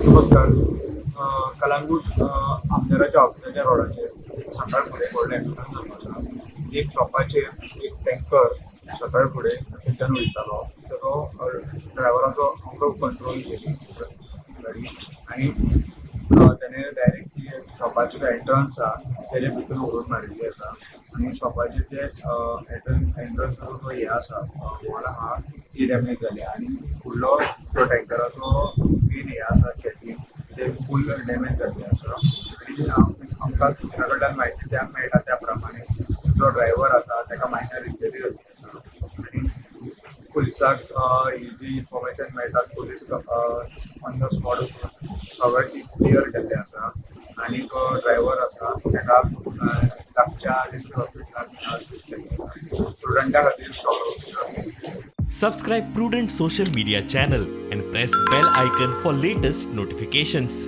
नमस्कार. कलांगूट आमदाराच्या ऑफिसाच्या रोडाचेर सकाळ फुडें व्हडलें एक्सिडंट जाल्लो आसा. एक शॉपाचेर एक टँकर सकाळ फुडें थंयच्यान वयतालो. ताचो ड्रायव्हराचो आउट ऑफ कंट्रोल गेली गाडी आनी ताणें डायरेक्ट ती शॉपाचो जो एंट्रन्स आसा तेजे भितर व्हरून मारिल्ली आसा. आनी शॉपाचेर जे एंट्रन्साचो जो हे आसा वॉल आहा ती डॅमेज जाली आनी फुडलो जो टँकराचो मेन हे आसा शेती ते फूल डॅमेज जाल्ले आसा. आनी आमकां सुचना कडल्यान म्हायती मेळटा त्या प्रमाणे जो ड्रायव्हर आसा ताका मायनर इंजरी जाल्ली आसा. आनी पुलिसाक ही जी इन्फॉर्मेशन मेळटा पुलीस ऑन द स्पॉट सगळें क्लियर केल्लें आसा. आनीक ड्रायव्हर आसा ताका लागच्या डिस्ट्रिक्ट हॉस्पिटलांत स्टुडंटा खातीर stop. Subscribe Prudent social media channel and press bell icon for latest notifications.